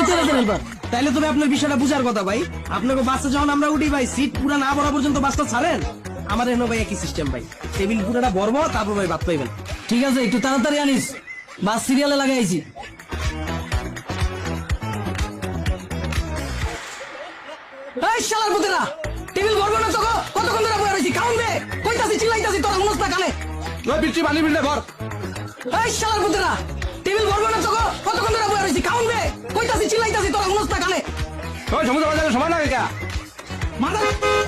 চুতিয়া বাসের হেল্পার। তাইলে তবে আপনার বিষয়টা বুঝার কথা ভাই। আপনাকে বাসে যখন আমরা উঠি ভাই, সিট পুরা না ভরা পর্যন্ত বাসটা ছাড়েন। আমার এনে ভাই একই সিস্টেম ভাই, টেবিল পুরাটা ভরবো তারপর ভাই ভাত পাইবেন। ঠিক আছে, একটু তাড়াতাড়ি আনিস, বাস সিরিয়ালে লাগাইছি। এই শালার পুতেরা, টেবিল ভরবো না তো কতক্ষণ ধরে বয়ে রয়েছি, কাউন দে, কইতাছি চিল্লাইতাছি, তোরা শুনস না কানে। বৃষ্টি পানি বিলটা ভর। এই শালার পুতেরা, টেবিল ভরবো না তো কতক্ষণ ধরে বয়ে রয়েছি, কাউন দে, কইতাছি চিল্লাইতাছি, তোরা শুনস না কানে। ওই সমুদ্র বাজারে সময় লাগে কে? মাথা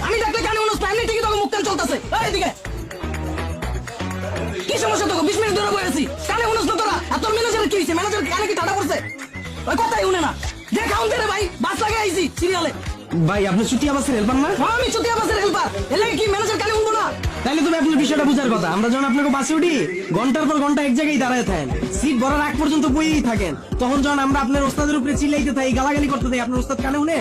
আমি ডাকলে কানে শুনস না, এমনি ঠিকই তোকে মুখ কান চলতেছে। এই এদিকে কি সমস্যা তোকে? 20 মিনিট ধরে বয়ে আছি, কানে শুনস না তোরা? আর তোর ম্যানেজার কি হয়েছে? ম্যানেজার কানে কি টাটা পড়ছে? ওই কথাই শুনে না। যে কাউন দে রে ভাই, বাস লাগাই আইছি সিরিয়ালে। ভাই আপনি চুতিয়া বাসের হেল্পার না? আমি চুতিয়া বাসের হেল্পার, এলে কি ম্যানেজার কানে শুনবো না? তাইলে তুমি আপনার বিষয়টা বুঝার কথা। আমরা যখন আপনাকে বাসে উঠি, ঘন্টার পর ঘন্টা এক জায়গায় দাঁড়ায় থাকেন, সিট ভরার আগ পর্যন্ত বইয়েই থাকেন। তখন যখন আমরা আপনার ওস্তাদের উপরে চিল্লাইতে থাকি, গালাগালি করতে থাকি, আপনার ওস্তাদ কানে শুনে?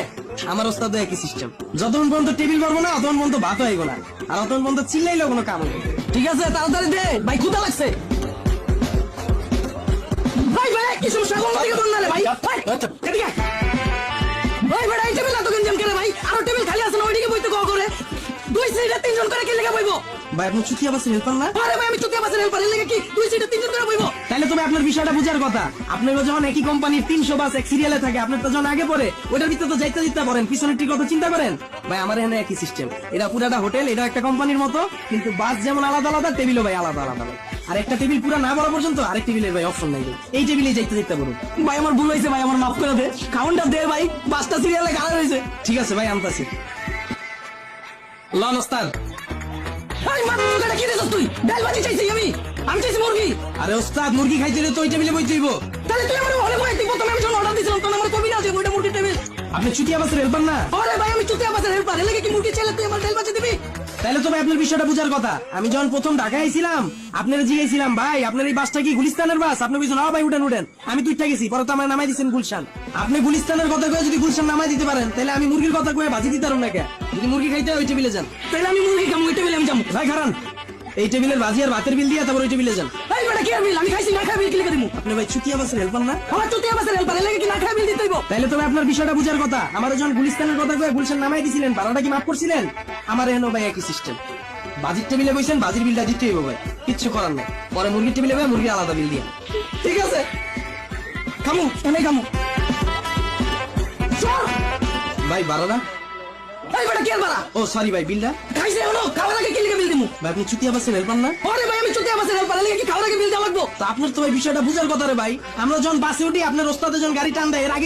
আমার ওস্তাদও একই সিস্টেম। যতক্ষণ পর্যন্ত টেবিল ভরবো না ততক্ষণ পর্যন্ত ভাত হইব না, আর ততক্ষণ পর্যন্ত চিল্লাইলেও কোনো কাম নেই। ঠিক আছে, তাড়াতাড়ি দে ভাই, ক্ষুধা লাগছে। ভাই ভাই কি সমস্যা? কোন দিকে দৌড় নালে ভাই? ভাই এদিকে আয়। ভাই ভাই এই টেবিল এত গঞ্জাম কেন ভাই? আরো টেবিল খালি আছে না, ওইদিকে বইতে কো করে? 2 সিটে 3 জন করে কি লেগে বইবো? ভাই আপনি চুতিয়া বাসের হেল্পার না? আরে ভাই আমি চুতিয়া বাসের হেল্পার, এর লেগে কি 2 সিটে 3 জন করে বইবো? তাহলে তুমি আপনার বিষয়টা বুঝার কথা। আপনার যখন একই কোম্পানির 300 বাস এক সিরিয়ালে থাকে, আপনার তো যখন আগে পড়ে ওইটার ভিতরে তো যাইতে দিতে পারেন, পিছনের ঠিক কথা চিন্তা করেন। ভাই আমার এখানে একই সিস্টেম। এটা পুরাটা হোটেল, এটা একটা কোম্পানির মতো, কিন্তু বাস যেমন আলাদা আলাদা, টেবিলও ভাই আলাদা আলাদা ভাই। আর একটা টেবিল পুরা না বড় পর্যন্ত আরেক টেবিলের ভাই অপশন নাই ভাই, এই টেবিলে যাইতে দিতে পারুন। ভাই আমার ভুল হয়েছে ভাই, আমার মাফ করে দে, কাউন্টার দে ভাই, 5টা সিরিয়ালে গাড়া রয়েছে। ঠিক আছে ভাই, আনতাছি। লন ওস্তাদ। এই মাথা কি দিছস তুই? ডাল ভাজি চাইছি আমি চাইছি মুরগি। আরে ওস্তাদ, মুরগি খাইতে হলে তো ওই টেবিলে বই তুইব। তাহলে তুই আমার হলে বই তুই প্রথমে আমি যখন অর্ডার দিছিলাম তখন আমার কবি না যে ওইটা মুরগির টেবিল। আপনি চুতিয়া বাসের হেল্পার না? আরে ভাই আমি চুতিয়া বাসের হেল্পার, এর লেগে কি মুরগি চাইলে তুই আমার ডাল ভাজি দিবি? তাহলে তো ভাই আপনার বিষয়টা বুঝার কথা। আমি যখন প্রথম ঢাকায় আইছিলাম, আপনারা জিজ্ঞাসিলাম ভাই আপনার এই বাসটা কি গুলিস্তানের বাস? আপনি বলছেন হ্যাঁ ভাই উঠেন উঠেন। আমি তুইটা গেছি, পরে তো আমার নামাই দিচ্ছেন গুলশান। আপনি গুলিস্তানের কথা কয়ে যদি গুলশান নামাই দিতে পারেন, তাহলে আমি মুরগির কথা কয়ে ভাজি দিতে পারুন না কে? যদি মুরগি খাইতে হয় ওই টেবিলে যান। তাহলে আমি মুরগি খাবো, ওই টেবিলে আমি যাবো। ভাই খারান, এই টেবিলের ভাজি আর ভাতের বিল দিয়ে তারপর ওই টেবিলে যান। এই বেটা কি আর বিল? আমি খাইছি না খাই বিল কি লিখে দিমু? আপনি ভাই চুতিয়া বাসের হেল্পার না? আমার চুতিয়া বাসের হেল্পার, এর লেগে কি না খাই বিল দিতে হইব? তাহলে তবে আপনার বিষয়টা বুঝার কথা। আমার যখন গুলিস্তানের কথা কয়ে গুলশান নামাই দিছিলেন, ভাড়াটা কি মাফ করছিলেন? আমার এখানেও ভাই একই সিস্টেম। বাজির টেবিলে বসেন, বাজির বিলটা দিতে হইব ভাই, কিচ্ছু করার নাই। পরে মুরগির টেবিলে ভাই মুরগি আলাদা বিল দিয়ে। ঠিক আছে খামু, এনে খামু। চল ভাই ভাড়াটা? এই বেটা কি আর বাড়া? ও সরি ভাই, বিলটা? খাইছে এখনো, খাওয়ার আগে কি লিখে বিল দিমু? ভাই আপনি চুতিয়া বাসের হেল্পার না? আরে ভাই আমি চুতিয়া বাসের হেল্পার, এর লেগে কি খাওয়ার আগে বিল দেওয়া লাগবো? তা আপনার তো ভাই বিষয়টা বুঝার কথা রে ভাই। আমরা যখন বাসে উঠি, আপনার ওস্তাদে যখন গাড়ি টান দেয়, এর আগে